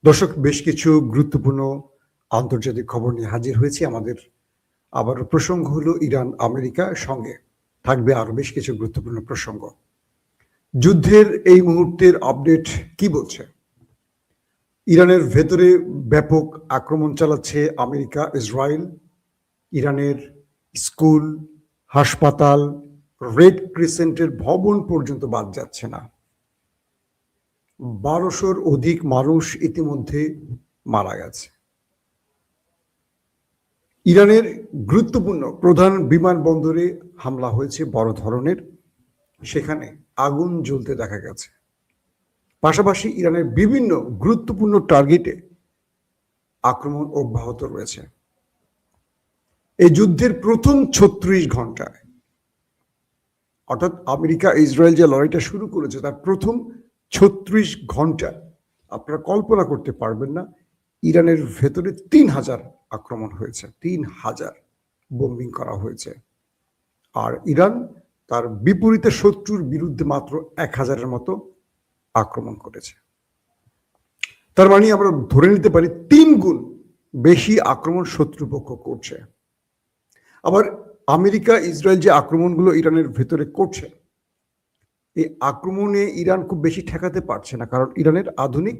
দর্শক, বেশ কিছু গুরুত্বপূর্ণ আন্তর্জাতিক খবর নিয়ে হাজির হয়েছি। আমাদের আবারও প্রসঙ্গ হলো ইরান আমেরিকা, সঙ্গে থাকবে আরো বেশ কিছু গুরুত্বপূর্ণ প্রসঙ্গ। যুদ্ধের এই মুহূর্তের আপডেট কি বলছে? ইরানের ভেতরে ব্যাপক আক্রমণ চালাচ্ছে আমেরিকা, ইসরায়েল। ইরানের স্কুল, হাসপাতাল, রেড ক্রিসেন্টের ভবন পর্যন্ত বাদ যাচ্ছে না। 1200-র অধিক মানুষ ইতিমধ্যে মারা গেছে। ইরানের গুরুত্বপূর্ণ প্রধান বিমানবন্দরে হামলা হয়েছে বড় ধরনের, সেখানে আগুন জ্বলতে দেখা গেছে। পাশাপাশি ইরানের বিভিন্ন গুরুত্বপূর্ণ টার্গেটে আক্রমণ অব্যাহত রয়েছে। এই যুদ্ধের প্রথম 36 ঘন্টায়, অর্থাৎ আমেরিকা ইসরায়েল যে লড়াইটা শুরু করেছে তার প্রথম 36 ঘন্টা আপনারা কল্পনা করতে পারবেন না, ইরানের ভেতরে 3000 আক্রমণ হয়েছে, 3000 বোম্বিং করা হয়েছে। আর ইরান তার বিপরীতে শত্রুর বিরুদ্ধে মাত্র 1000-এর মতো আক্রমণ করেছে। তার মানে আমরা ধরে নিতে পারি 3 গুণ বেশি আক্রমণ শত্রুপক্ষ করছে। আবার আমেরিকা ইসরায়েল যে আক্রমণগুলো ইরানের ভেতরে করছে, এই আক্রমণে ইরান খুব বেশি ঠেকাতে পারছে না, কারণ ইরানের আধুনিক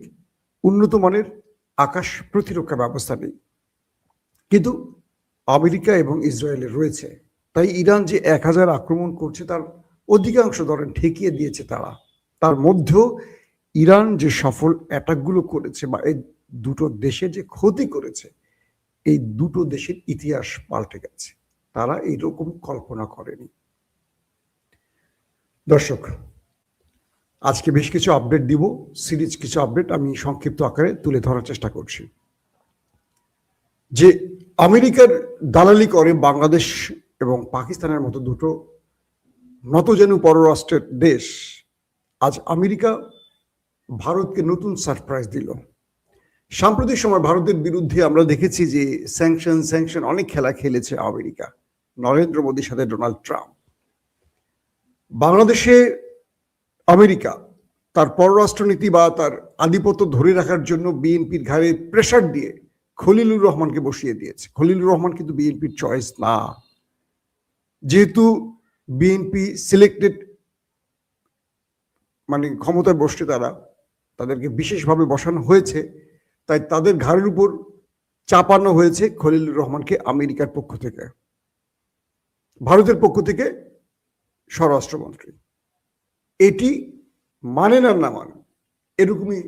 উন্নত মানের আকাশ প্রতিরক্ষা ব্যবস্থা নেই। কিন্তু আমেরিকা এবং ইসরায়েলের রয়েছে, তাই ইরান যে 1000 আক্রমণ করছে তার অধিকাংশ ধরেন ঠেকিয়ে দিয়েছে তারা। তার মধ্যেও ইরান যে সফল অ্যাটাকগুলো করেছে বা এই দুটো দেশের যে ক্ষতি করেছে, এই দুটো দেশের ইতিহাস পাল্টে গেছে। তারা এইরকম কল্পনা করেনি। দর্শক, আজকে বেশ কিছু আপডেট দিব, সিরিজ কিছু আপডেট আমি সংক্ষিপ্ত আকারে তুলে ধরার চেষ্টা করছি। যে আমেরিকার দালালি করে বাংলাদেশ এবং পাকিস্তানের মতো দুটো নতজানু পররাষ্ট্রের দেশ, আজ আমেরিকা ভারতকে নতুন সারপ্রাইজ দিল। সাম্প্রতিক সময় ভারতের বিরুদ্ধে আমরা দেখেছি যে স্যাংশন অনেক খেলা খেলেছে আমেরিকা, নরেন্দ্র মোদীর সাথে ডোনাল্ড ট্রাম্প। বাংলাদেশে আমেরিকা তার পররাষ্ট্রনীতি বা তার আধিপত্য ধরে রাখার জন্য বিএনপির ঘাড়ে প্রেসার দিয়ে খলিলুর রহমানকে বসিয়ে দিয়েছে। খলিলুর রহমান কিন্তু বিএনপির চয়েস না, যেহেতু বিএনপি সিলেক্টেড, মানে ক্ষমতায় বসছে তারা, তাদেরকে বিশেষভাবে বসানো হয়েছে, তাই তাদের ঘাড়ের উপর চাপানো হয়েছে খলিলুর রহমানকে আমেরিকার পক্ষ থেকে, ভারতের পক্ষ থেকে স্বরাষ্ট্রমন্ত্রী। এটি মানে না মানে, এরকমই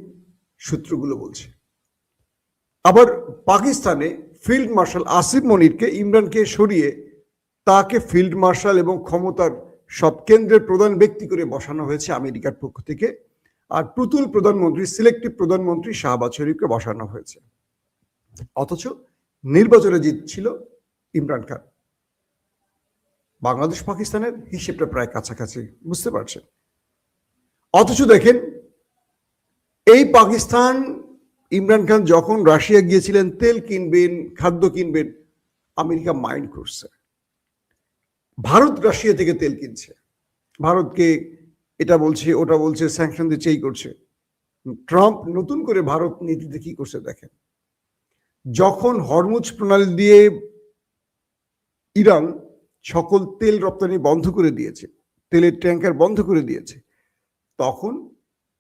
সূত্রগুলো বলছে। আবার পাকিস্তানে ফিল্ড মার্শাল আসিফ মনিরকে, ইমরানকে সরিয়ে তাকে ফিল্ড মার্শাল এবং ক্ষমতার সব কেন্দ্রের প্রধান ব্যক্তি করে বসানো হয়েছে আমেরিকার পক্ষ থেকে। আর পুতুল প্রধানমন্ত্রী, সিলেক্টিভ প্রধানমন্ত্রী শাহবাজ শরীফকে বসানো হয়েছে। অথচ নির্বাচনে জিতছিল ইমরান খান। বাংলাদেশ পাকিস্তানের হিসেবটা প্রায় কাছাকাছি, বুঝতে পারছেন? অথচ দেখেন, এই পাকিস্তান, ইমরান খান যখন রাশিয়া গিয়েছিলেন তেল কিনবেন, খাদ্য কিনবেন, আমেরিকা মাইন্ড করছে। ভারত রাশিয়া থেকে তেল কিনছে, ভারতকে এটা বলছে ওটা বলছে, স্যাংশন দিচ্ছে, এই করছে। ট্রাম্প নতুন করে ভারত নীতিতে কি করছে দেখেন। যখন হরমুজ প্রণালী দিয়ে ইরান সকল তেল রপ্তানি বন্ধ করে দিয়েছে, তেলের ট্যাঙ্কার বন্ধ করে দিয়েছে, তখন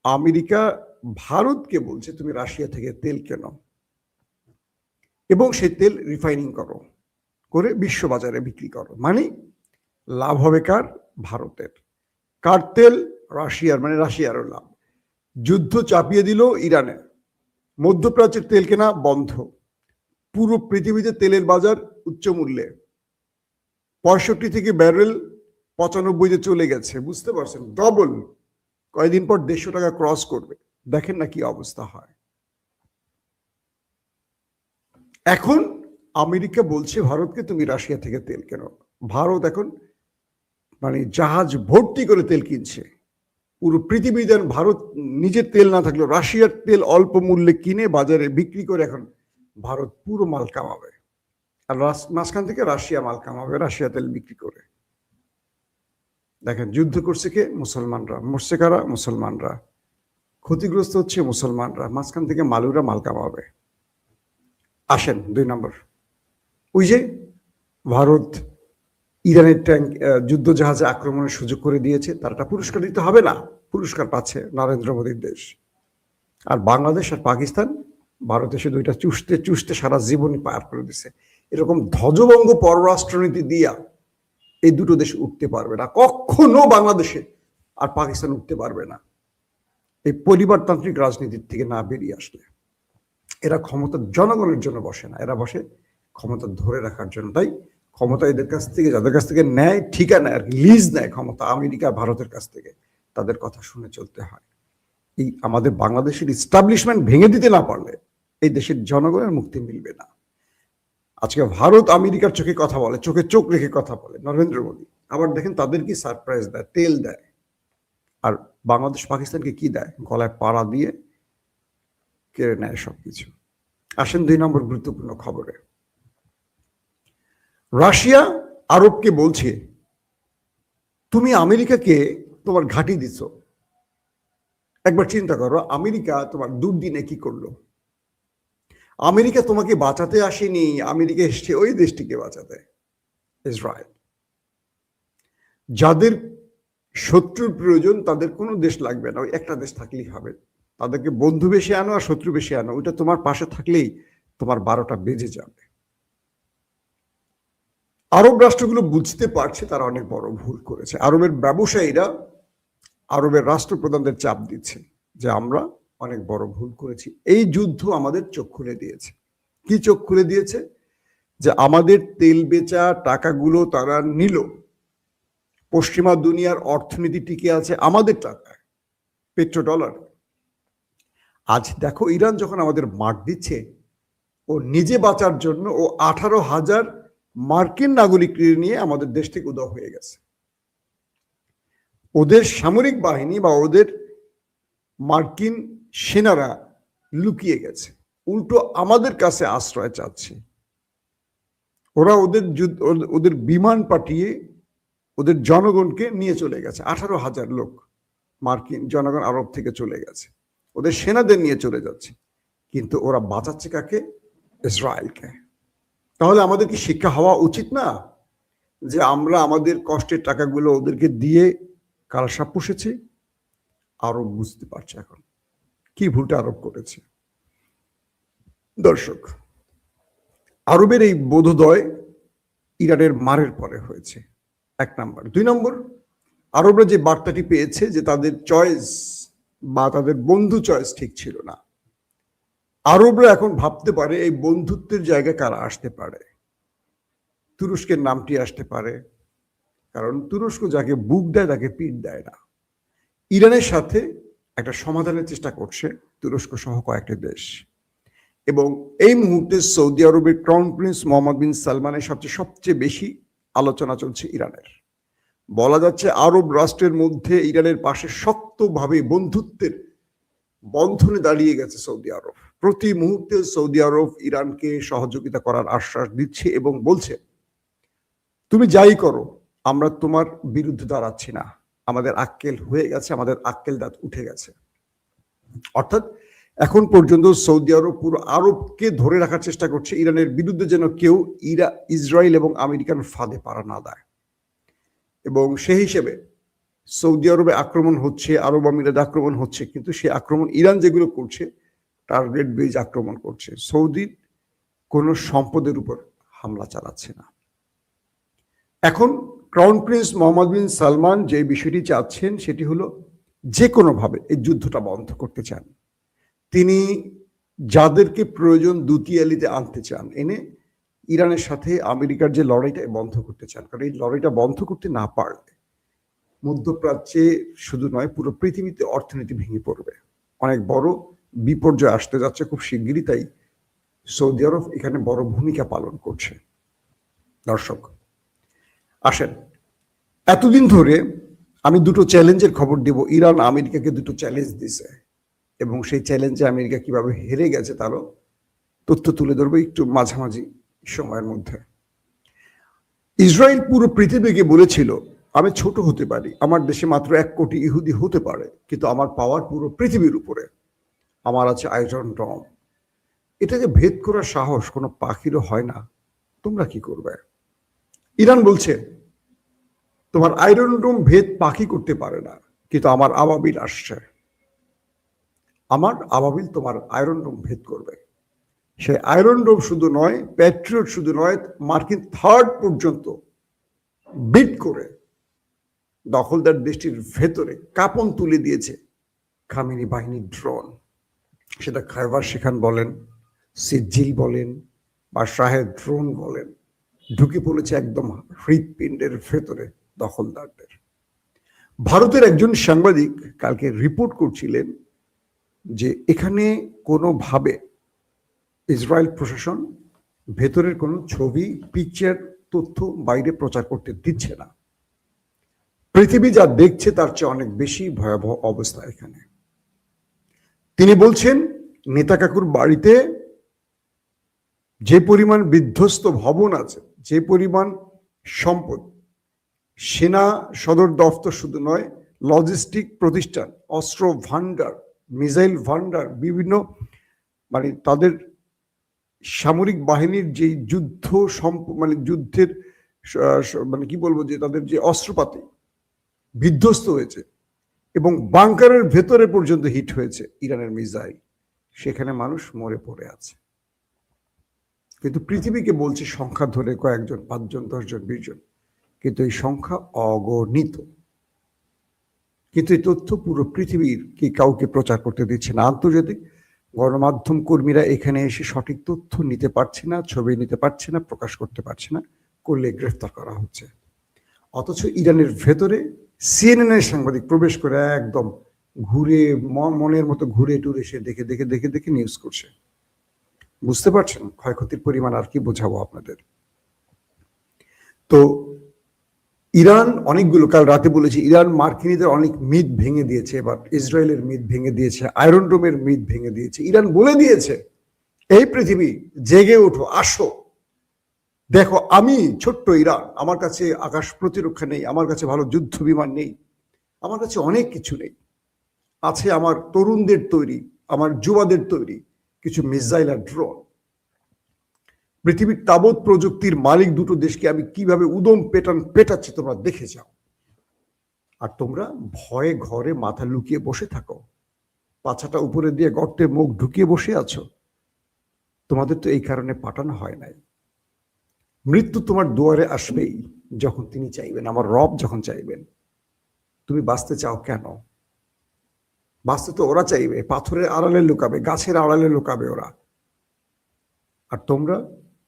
আমেরিকা ভারতকে বলছে তুমি রাশিয়া থেকে তেল কেনো এবং সেই তেল রিফাইনিং করো, করে বিশ্ববাজারে বিক্রি করো। মানে লাভ হবে কার? ভারতের। কার তেল? রাশিয়ার, মানে রাশিয়ারও লাভ। যুদ্ধ চাপিয়ে দিল ইরানে, মধ্যপ্রাচ্যের তেল কেনা বন্ধ, পুরো পৃথিবীতে তেলের বাজার উচ্চ মূল্যে, 65 থেকে ব্যারেল 95-তে চলে গেছে, বুঝতে পারছেন? ডবল। কয়েকদিন পর 150 টাকা ক্রস করবে। দেখেন না কি অবস্থা হয়। এখন আমেরিকা বলছে ভারতকে তুমি রাশিয়া থেকে তেল কেনো। ভারত এখন মানে জাহাজ ভর্তি করে তেল কিনছে পুরো পৃথিবীতে। ভারত নিজের তেল না থাকলেও রাশিয়ার তেল অল্প মূল্যে কিনে বাজারে বিক্রি করে এখন ভারত পুরো মাল কামাবে, আর মাঝখান থেকে রাশিয়া মাল কামাবে, রাশিয়া তেল বিক্রি করে। দেখেন, যুদ্ধ করছে কে? মুসলমানরা। মরছে কারা? মুসলমানরা। ক্ষতিগ্রস্ত হচ্ছে মুসলমানরা, মাঝখান থেকে মালুরা মাল কামাবে। আসেন 2 নম্বর, ওই যে ভারত ইরানের ট্যাঙ্ক যুদ্ধ জাহাজে আক্রমণের সুযোগ করে দিয়েছে, তার একটা পুরস্কার দিতে হবে না? পুরস্কার পাচ্ছে নরেন্দ্র মোদীর দেশ। আর বাংলাদেশ আর পাকিস্তান ভারতে শুধু এটা চুষতে চুষতে সারা জীবনই পার করে দিছে। এরকম ধ্বজভঙ্গ পররাষ্ট্রনীতি দিয়া এই দুটো দেশ উঠতে পারবে না কখনো, বাংলাদেশে আর পাকিস্তান উঠতে পারবে না এই পরিবারতান্ত্রিক রাজনীতির থেকে না বেরিয়ে আসলে। এরা ক্ষমতা জনগণের জন্য বসে না, এরা বসে ক্ষমতা ধরে রাখার জন্য। তাই ক্ষমতা এদের কাছ থেকে, যাদের কাছ থেকে নেয়, ঠিকানা আর লিজ নেয় ক্ষমতা, আমেরিকা ভারতের কাছ থেকে, তাদের কথা শুনে চলতে হয়। এই আমাদের বাংলাদেশের ইস্টাবলিশমেন্ট ভেঙে দিতে না পারলে এই দেশের জনগণের মুক্তি মিলবে না। আজকে ভারত আমেরিকার চোখে কথা বলে, চোখে চোখ রেখে কথা বলে নরেন্দ্র মোদী, আবার দেখেন তাদের কি সারপ্রাইজ দেয়, তেল দেয়। আর বাংলাদেশ পাকিস্তানকে কি দেয়? গলায় পাড়া দিয়ে কেড়ে নেয় সবকিছু। আসেন 2 নম্বর গুরুত্বপূর্ণ খবরে। রাশিয়া আরবকে বলছে, তুমি আমেরিকাকে তোমার ঘাঁটি দিচ্ছ। একবার চিন্তা করো, আমেরিকা তোমার দুর্দিনে কি করলো? আমেরিকা তোমাকে বাঁচাতে আসেনি, আমেরিকা এসছে ওই দেশটিকে বাঁচাতে, ইসরায়েল। যাদের শত্রুর প্রয়োজন তাদের কোনো দেশ লাগবে না, ওই একটা দেশ থাকলেই হবে। তাদেরকে বন্ধু বেশি আনো আর শত্রু বেশি আনো, ওইটা তোমার পাশে থাকলেই তোমার 12টা বেজে যাবে। আরব রাষ্ট্রগুলো বুঝতে পারছে তারা অনেক বড় ভুল করেছে। আরবের ব্যবসায়ীরা আরবের রাষ্ট্রপ্রধানদের চাপ দিচ্ছে যে আমরা অনেক বড় ভুল করেছি। এই যুদ্ধ আমাদের চোখ খুলে দিয়েছে। কি চোখ খুলে দিয়েছে? যে আমাদের তেল বেচা টাকাগুলো তারা নিল, পশ্চিমা দুনিয়ার অর্থনীতি টিকে আছে আমাদের টাকায়, পেট্রোডলার। আজ দেখো ইরান যখন আমাদের মার দিচ্ছে, ও নিজে বাঁচার জন্য ও 18,000 মার্কিন নাগরিক নিয়ে আমাদের দেশ থেকে উধাও হয়ে গেছে। ওদের সামরিক বাহিনী বা ওদের মার্কিন সেনারা লুকিয়ে গেছে, উল্টো আমাদের কাছে আশ্রয় চাচ্ছে। ওরা ওদের বিমান পাঠিয়ে ওদের জনগণকে নিয়ে চলে গেছে। 18,000 লোক মার্কিন জনগণ আরব থেকে চলে গেছে, ওদের সেনাদের নিয়ে চলে যাচ্ছে। কিন্তু ওরা বাঁচাচ্ছে কাকে? ইসরায়েলকে। তাহলে আমাদের কি শিক্ষা হওয়া উচিত না যে আমরা আমাদের কষ্টের টাকাগুলো ওদেরকে দিয়ে কালসাপ পুষেছি? আরব বুঝতে পারছে এখন কি ভুলটা আরব করেছে। দর্শক, আরবের এই বোধোদয় ইরানের মারের পরে হয়েছে, 1 নম্বর। 2 নম্বর, আরবরা যে বার্তাটি পেয়েছে যে তাদের চয়েস বা তাদের বন্ধু চয়েস ঠিক ছিল না। আরবরা এখন ভাবতে পারে এই বন্ধুত্বের জায়গায় কারা আসতে পারে। তুরস্কের নামটি আসতে পারে, কারণ তুরস্ক যাকে বুক দেয় তাকে পিঠ দেয় না। ইরানের সাথে একটা সমাধানের চেষ্টা করছে তুরস্ক সহ কয়েকটি দেশ। এবং এই মুহূর্তে সৌদি আরবের ক্রাউন প্রিন্স মোহাম্মদ বিন সালমানের সবচেয়ে বেশি আলোচনা চলছে ইরানের। বলা যাচ্ছে আরব রাষ্ট্রের মধ্যে ইরানের পাশে শক্তভাবে বন্ধুত্বের বন্ধনে দাঁড়িয়ে গেছে সৌদি আরব। প্রতি মুহূর্তে সৌদি আরব ইরানকে সহযোগিতা করার আশ্বাস দিচ্ছে এবং বলছে, তুমি যাই করো আমরা তোমার বিরুদ্ধে দাঁড়াচ্ছি না, আমাদের আক্কেল হয়ে গেছে, আমাদের আক্কেল দাঁত উঠে গেছে। অর্থাৎ এখন পর্যন্ত সৌদি আরব পুরো আরবকে ধরে রাখার চেষ্টা করছে ইরানের বিরুদ্ধে, যেন কেউ ইসরায়েল এবং আমেরিকান ফাঁদে পাড়া না দেয়। এবং সেই হিসেবে সৌদি আরবে আক্রমণ হচ্ছে, আরব আমিরাতে আক্রমণ হচ্ছে, কিন্তু সেই আক্রমণ ইরান যেগুলো করছে টার্গেট বেজ আক্রমণ করছে, সৌদির কোনো সম্পদের উপর হামলা চালাচ্ছে না। এখন ক্রাউন প্রিন্স মোহাম্মদ বিন সালমান যে বিষয়টি চাচ্ছেন সেটি হলো যে কোনোভাবে এই যুদ্ধটা বন্ধ করতে চান। তিনি যাদেরকে প্রয়োজন দুতিয়ালিতে আনতে চান, এনে ইরানের সাথে আমেরিকার যে লড়াইটা বন্ধ করতে চান। কারণ এই লড়াইটা বন্ধ করতে না পারলে মধ্যপ্রাচ্যে শুধু নয় পুরো পৃথিবীতে অর্থনীতি ভেঙে পড়বে, অনেক বড় বিপর্যয় আসতে যাচ্ছে খুব শিগগিরই। তাই সৌদি আরব এখানে বড় ভূমিকা পালন করছে। দর্শক আসেন, এতদিন ধরে আমি দুটো চ্যালেঞ্জের খবর দেব। ইরান আমেরিকাকে দুটো চ্যালেঞ্জ দিছে এবং সেই চ্যালেঞ্জে আমেরিকা কিভাবে হেরে গেছে তারও তথ্য তুলে ধরবো একটু মাঝামাঝি সময়ের মধ্যে। ইসরায়েল পুরো পৃথিবীকে বলেছিল আমি ছোট হতে পারি, আমার দেশে মাত্র 1 কোটি ইহুদি হতে পারে, কিন্তু আমার পাওয়ার পুরো পৃথিবীর উপরে। আমার আছে আয়রন ডোম। এটাকে ভেদ করার সাহস কোনো পাখিরও হয় না, তোমরা কি করবে? ইরান বলছে তোমার আয়রন ডোম ভেদ পাখি করতে পারে না, কিন্তু আমার আবাবিল আসছে, আমার আবাবিল তোমার আয়রন ডোম ভেদ করবে। সেই আয়রন ডোম শুধু নয়, প্যাট্রিয়ট শুধু নয়, মার্কিন থার্ড পর্যন্ত বিট করে দখলদার দেশটির ভেতরে কাঁপন তুলে দিয়েছে খামেনি বাহিনীর ড্রোন। সেটা খায়বার শিখান বলেন, সিজিল বলেন, বা শাহেদ ড্রোন বলেন, ঢুকে পড়েছে একদম হৃৎপিণ্ডের ভেতরে দখলদারদের। ভারতের একজন সাংবাদিক কালকে রিপোর্ট করছিলেন যে এখানে কোনোভাবে ইসরায়েল প্রশাসন ভেতরের কোনো ছবি, পিকচার, তথ্য বাইরে প্রচার করতে দিচ্ছে না। পৃথিবী যা দেখছে তার চেয়ে অনেক বেশি ভয়াবহ অবস্থা এখানে। তিনি বলছেন নেতা কাকুর বাড়িতে যে পরিমাণ বিধ্বস্ত ভবন আছে, যে পরিমাণ সম্পদ, সেনা সদর দফতর শুধু নয়, লজিস্টিক প্রতিষ্ঠান, অস্ত্র ভান্ডার, মিসাইল ভান্ডার, বিভিন্ন মানে তাদের সামরিক বাহিনীর যে যুদ্ধ মানে যুদ্ধের মানে কি বলবো, যে তাদের যে অস্ত্রপাতি বিধ্বস্ত হয়েছে, এবং বাংকারের ভেতরে পর্যন্ত হিট হয়েছে ইরানের মিসাইল। সেখানে মানুষ মরে পড়ে আছে। কিন্তু পৃথিবীকে বলছে সংখ্যা ধরে কয়েকজন, 5 জন, 10 জন, 20 জন, কিন্তু এই সংখ্যা অগণিত। কিন্তু এই তথ্য পুরো পৃথিবীর কি কাউকে প্রচার করতে দিচ্ছে না। আন্তর্জাতিক গণমাধ্যম কর্মীরা এখানে এসে সঠিক তথ্য নিতে পারছে না, ছবি নিতে পারছে না, প্রকাশ করতে পারছে না, করলে গ্রেফতার করা হচ্ছে। অথচ ইরানের ভেতরে সিএনএনের সাংবাদিক প্রবেশ করে একদম ঘুরে মনের মতো ঘুরে টুরে সে দেখে দেখে দেখে দেখে নিউজ করছে। বুঝতে পারছেন ক্ষয়ক্ষতির পরিমাণ? আর কি বোঝাবো আপনাদের। তো ইরান অনেকগুলো, কাল রাতে বলেছি, ইরান মার্কিনীদের অনেক মিথ ভেঙে দিয়েছে, এবার ইসরায়েলের মিথ ভেঙে দিয়েছে, আয়রন ডোমের মিথ ভেঙে দিয়েছে। ইরান বলে দিয়েছে এই পৃথিবী জেগে ওঠো, আসো, দেখো আমি ছোট্ট ইরান, আমার কাছে আকাশ প্রতিরক্ষা নেই, আমার কাছে ভালো যুদ্ধ বিমান নেই, আমার কাছে অনেক কিছু নেই, আছে আমার তরুণদের তৈরি, আমার যুবাদের তৈরি কিছু মিসাইল আর ড্রোন। পৃথিবীর তাবৎ প্রযুক্তির মালিক দুটো দেশকে আমি কিভাবে উদম পেটাচ্ছি তোমরা দেখে যাও। আর তোমরা ভয়ে ঘরে মাথা লুকিয়ে বসে থাকো, পাছাটা উপরে দিয়ে গর্তে মুখ ঢুকিয়ে বসে আছো। তোমাদের তো এই কারণে পাঠানো হয় নাই। মৃত্যু তোমার দুয়ারে আসবেই যখন তিনি চাইবেন, আমার রব যখন চাইবেন। তুমি বাঁচতে চাও কেন? বাঁচতে তো ওরা চাইবে, পাথরের আড়ালে লুকাবে, গাছের আড়ালে লুকাবে ওরা, আর তোমরা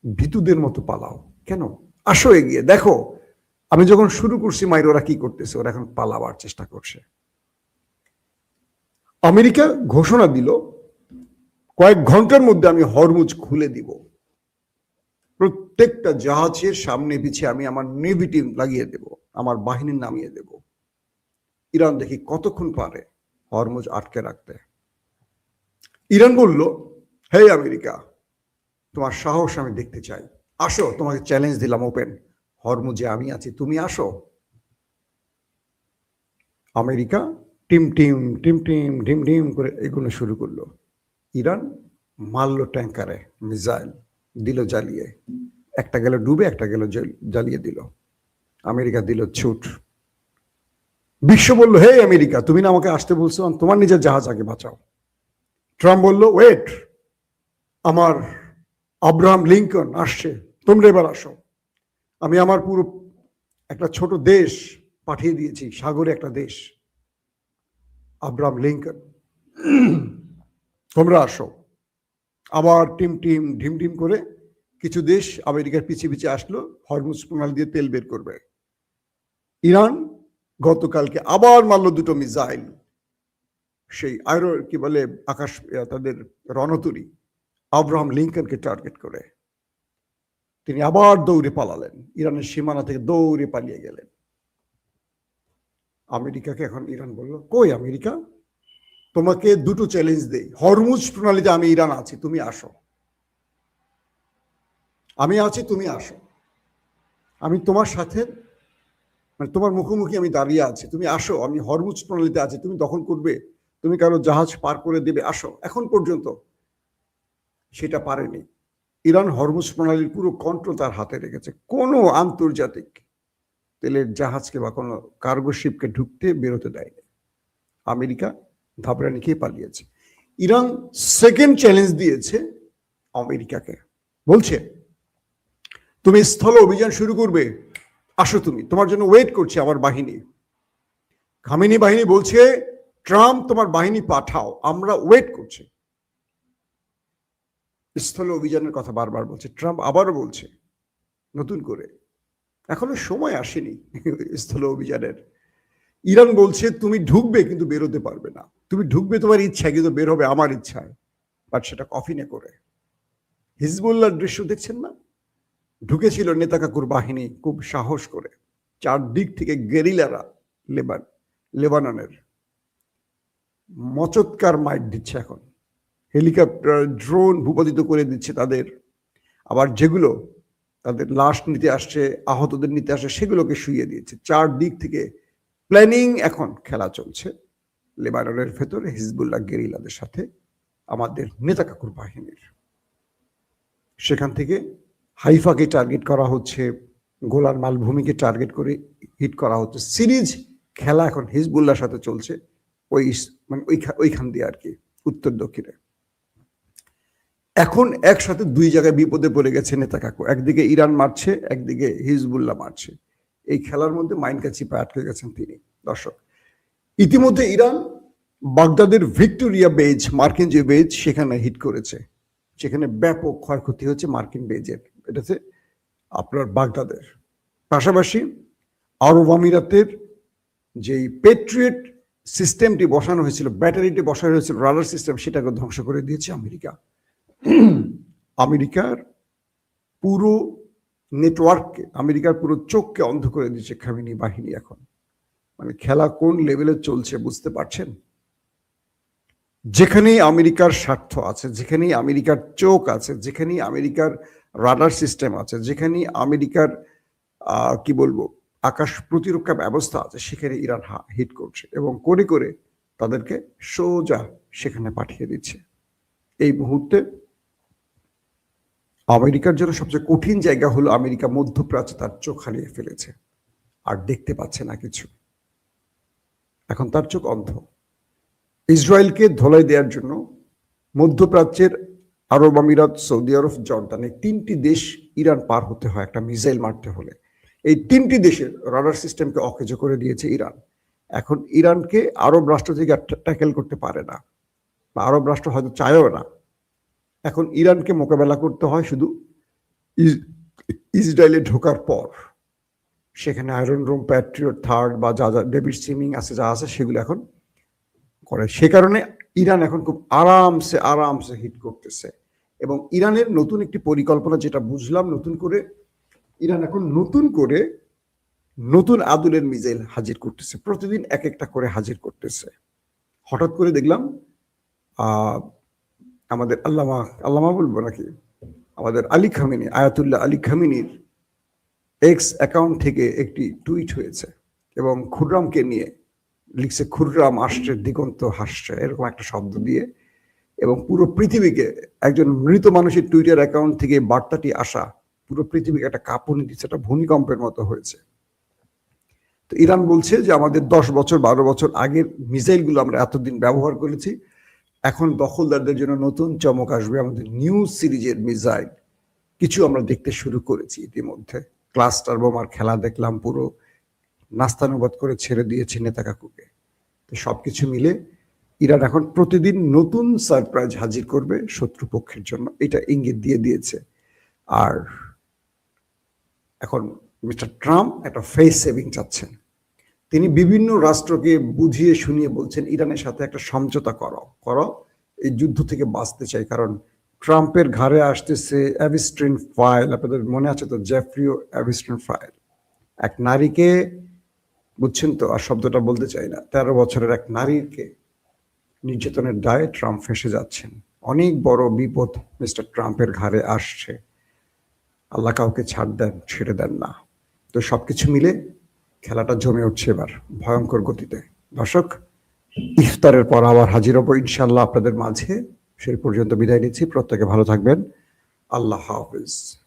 ভীতুদের মতো পালাও কেন? আসো এগিয়ে দেখো। আমি যখন শুরু করছি মাইর, ওরা কি করতেছে? ওরা এখন পালাবার চেষ্টা করছে। আমেরিকা ঘোষণা দিল কয়েক ঘন্টার মধ্যে আমি হরমুজ খুলে দিব, প্রত্যেকটা জাহাজের সামনে পিছিয়ে আমি আমার নেভি টিম লাগিয়ে দেব, আমার বাহিনী নামিয়ে দেব। ইরান দেখি কতক্ষণ পারে হরমুজ আটকে রাখতে। ইরান বলল, হে আমেরিকা, তোমার সাহস আমি দেখতে চাই, আসো, তোমাকে চ্যালেঞ্জ দিলাম ওপেন, হরমুজে আমি আছি, তুমি আসো। আমেরিকা টিম টিম টিম টিম ঢিম ঢিম করে এগুলো শুরু করলো। ইরান মারল ট্যাঙ্কারে মিসাইল, দিল জ্বালিয়ে, একটা গেল ডুবে, একটা গেল জ্বালিয়ে দিল। আমেরিকা দিল ছুট। বিশ্ব বলল, হে আমেরিকা, তুমি না আমাকে আসতে বলছো, তোমার নিজের জাহাজ আগে বাঁচাও। ট্রাম্প বলল, ওয়েট, আমার আব্রাহাম লিঙ্কন আসছে, তোমরা এবার আসো। আমি আমার পুরো একটা ছোট দেশ পাঠিয়ে দিয়েছি, সাগরে একটা দেশ, আব্রাহাম লিঙ্কন, তোমরা আসো। আবার টিম টিম ঢিম ঢিম করে কিছু দেশ আমেরিকার পিছিয়ে পিছিয়ে আসলো, হরমুজ প্রণালী দিয়ে তেল বের করবে। ইরান গতকালকে আবার মারল দুটো মিসাইল, সেই কি বলে আকাশ, তাদের রণতরী, আব্রাহাম লিঙ্কনকে টার্গেট করে। তিনি আবার দৌড়ে পালালেন, ইরানের সীমানা থেকে দৌড়ে পালিয়ে গেলেন। আমেরিকাকে এখন ইরান বলল, কই আমেরিকা, তোমাকে দুটো চ্যালেঞ্জ দেই, হরমুজ প্রণালীতে আমি ইরান আছি, তুমি আসো, আমি আছি, তুমি আসো, আমি তোমার সাথে মানে তোমার মুখোমুখি আমি দাঁড়িয়ে আছি, তুমি আসো, আমি হরমুজ প্রণালীতে আছি, তুমি দখল করবে, তুমি কারো জাহাজ পার করে দেবে, আসো। এখন পর্যন্ত সেটা পারেনি। ইরান হরমুজ প্রণালীর পুরো কন্ট্রোল তার হাতে রেখেছে। কোনো আন্তর্জাতিক তেলের জাহাজকে বা কোনো কার্গো শিপকে ঢুকতে বেরোতে দেয়নি। আমেরিকা ধাবরানি খেয়ে পালিয়েছে। ইরান সেকেন্ড চ্যালেঞ্জ দিয়েছে আমেরিকাকে, বলছে তুমি স্থল অভিযান শুরু করবে, আসো, তুমি, তোমার জন্য ওয়েট করছে আমার বাহিনী। খামেনি বাহিনী বলছে ট্রাম্প তোমার বাহিনী পাঠাও, আমরা ওয়েট করছি। স্থল অভিযানের কথা বারবার বলছে ট্রাম্প, আবারও বলছে নতুন করে, এখনো সময় আসেনি স্থল অভিযানের। ইরান বলছে তুমি ঢুকবে কিন্তু বেরোতে পারবে না, তুমি ঢুকবে তোমার ইচ্ছা কিন্তু বের হবে আমার ইচ্ছায়, বাট সেটা কফিনে করে। হিজবুল্লাহর দৃশ্য দেখছেন না, ঢুকেছিল নেতা কাকুর বাহিনী খুব সাহস করে, চারদিক থেকে গেরিলারা লেবাননের মচৎকার মাইট দিচ্ছে এখন, হেলিকপ্টার ড্রোন ভূপাতিত করে দিচ্ছে তাদের। আবার যেগুলো তাদের লাশ নিতে আসছে, আহতদের নিতে আসছে, সেগুলোকে শুইয়ে দিয়েছে। চারদিক থেকে প্ল্যানিং এখন খেলা চলছে লেবাননের ভেতরে হিজবুল্লাহ গেরিলাদের সাথে আমাদের নেতা কাকুর বাহিনীর। সেখান থেকে হাইফাকে টার্গেট করা হচ্ছে, গোলান মালভূমিকে টার্গেট করে হিট করা হচ্ছে। সিরিজ খেলা এখন হিজবুল্লাহর সাথে চলছে, মানে ওইখান দিয়ে আর কি, উত্তর দক্ষিণে। এখন একসাথে দুই জায়গায় বিপদে পড়ে গেছে নেতা কাকু, একদিকে ইরান মারছে, একদিকে হিজবুল্লাহ মারছে। এই খেলার মধ্যে মাইনকা চিপে আটকে গেছেন তিনি। দর্শক, ইতিমধ্যে ইরান বাগদাদের ভিক্টোরিয়া বেজ, মার্কিন যে বেজ, সেখানে হিট করেছে। সেখানে ব্যাপক ক্ষয়ক্ষতি হচ্ছে মার্কিন বেজের, এটাতে আপনার বাগদাদের। পাশাপাশি আরব আমিরাতের যেই পেট্রিয়ট সিস্টেমটি বসানো হয়েছিল, ব্যাটারিটি বসানো হয়েছিল, রাডার সিস্টেম, সেটাকে ধ্বংস করে দিয়েছে আমেরিকা। আমেরিকার পুরো নেটওয়ার্ককে, আমেরিকার পুরো চোখকে অন্ধ করে দিচ্ছে খামেনি বাহিনী এখন। মানে খেলা কোন লেভেলে চলছে বুঝতে পারছেন? যেখানেই আমেরিকার স্বার্থ আছে, যেখানেই আমেরিকার চোখ আছে, যেখানেই আমেরিকার রাডার সিস্টেম আছে, যেখানেই আমেরিকার কি বলবো আকাশ প্রতিরক্ষা ব্যবস্থা আছে, সেখানে ইরান হিট করছে এবং করে করে তাদেরকে সোজা সেখানে পাঠিয়ে দিচ্ছে। এই মুহূর্তে আমেরিকার জন্য সবচেয়ে কঠিন জায়গা হলো আমেরিকা মধ্যপ্রাচ্যে তার চোখ হারিয়ে ফেলেছে, আর দেখতে পাচ্ছে না কিছু। এখন তার চোখ অন্ধ। ইসরায়েলকে ধোলাই দেওয়ার জন্য মধ্যপ্রাচ্যের আরব আমিরাত, সৌদি আরব, জর্দান, এই তিনটি দেশ ইরান পার হতে হয় একটা মিসাইল মারতে হলে। এই তিনটি দেশের রাডার সিস্টেমকে অকেজ করে দিয়েছে ইরান। এখন ইরানকে আরব রাষ্ট্র থেকে ট্যাকেল করতে পারে না, বা আরব রাষ্ট্র হয়তো চায়ও না। এখন ইরানকে মোকাবেলা করতে হয় শুধু ইসরায়েলে ঢোকার পর। সেখানে আয়রন ডোম, প্যাট্রিয়ট থার্ড বা যা যা ডেভিড সিমিং আছে, যা আছে, সেগুলো এখন করে। সে কারণে ইরান এখন খুব আরামসে হিট করতেছে। এবং ইরানের নতুন একটি পরিকল্পনা, যেটা বুঝলাম, নতুন করে ইরান এখন নতুন আদুলের মিসাইল হাজির করতেছে, প্রতিদিন এক একটা করে হাজির করতেছে। হঠাৎ করে দেখলাম আমাদের আল্লামা বলবো নাকি, আমাদের আলী খামেনি, আয়াতুল্লাহ আলী খামেনির এক্স অ্যাকাউন্ট থেকে একটি টুইট হয়েছে এবং খুররামকে নিয়ে লিখছে, খুররাম আসছে, দিগন্ত হাসছে, এরকম একটা শব্দ দিয়ে। এবং পুরো পৃথিবীকে, একজন মৃত মানুষের টুইটার অ্যাকাউন্ট থেকে বার্তাটি আসা পুরো পৃথিবীকে একটা কাঁপুনি দিচ্ছে, একটা ভূমিকম্পের মতো হয়েছে। তো ইরান বলছে যে আমাদের 10 বছর 12 বছর আগের মিসাইলগুলো আমরা এতদিন ব্যবহার করেছি, এখন দখলদারদের জন্য নতুন চমক আসবে, আমাদের নিউ সিরিজের মিসাইল কিছু আমরা দেখতে শুরু করেছি ইতিমধ্যে। ক্লাস্টার বোমার খেলা দেখলাম, পুরো নাস্তানুবাদ করে ছেড়ে দিয়েছে নেতা কাকুকে। তো সবকিছু মিলে ইরান এখন প্রতিদিন নতুন সারপ্রাইজ হাজির করবে শত্রুপক্ষের জন্য, এটা ইঙ্গিত দিয়ে দিয়েছে। আর এখন মিস্টার ট্রাম্প একটা ফেস সেভিং চাচ্ছেন। তিনি বিভিন্ন রাষ্ট্রকে বুঝিয়ে শুনিয়ে বলছেন ইরানের সাথে একটা সমঝোতা করো, এই যুদ্ধ থেকে বাঁচতে চাই। কারণ ট্রাম্পের ঘাড়ে আসতেছে অ্যাবিস্ট্রিন ফাইল, আপনাদের মনে আছে তো, জেফ্রিও অ্যাবিস্ট্রিন ফাইল। এক নারীকে, বুঝছেন তো, আর শব্দটা বলতে চাই না, 13 বছরের এক নারীকে নির্যাতনের দায়ে ট্রাম্প ফেঁসে যাচ্ছেন। অনেক বড় বিপদ মিস্টার ট্রাম্পের ঘাড়ে আসছে। আল্লাহ কাউকে ছেড়ে দেন না। তো সবকিছু মিলে খেলাটা জমে উঠছে এবার ভয়ঙ্কর গতিতে। দর্শক, ইফতারের পর আবার হাজির হবো ইনশাল্লাহ আপনাদের মাঝে। সেই পর্যন্ত বিদায় নিচ্ছি, প্রত্যেকে ভালো থাকবেন। আল্লাহ হাফিজ।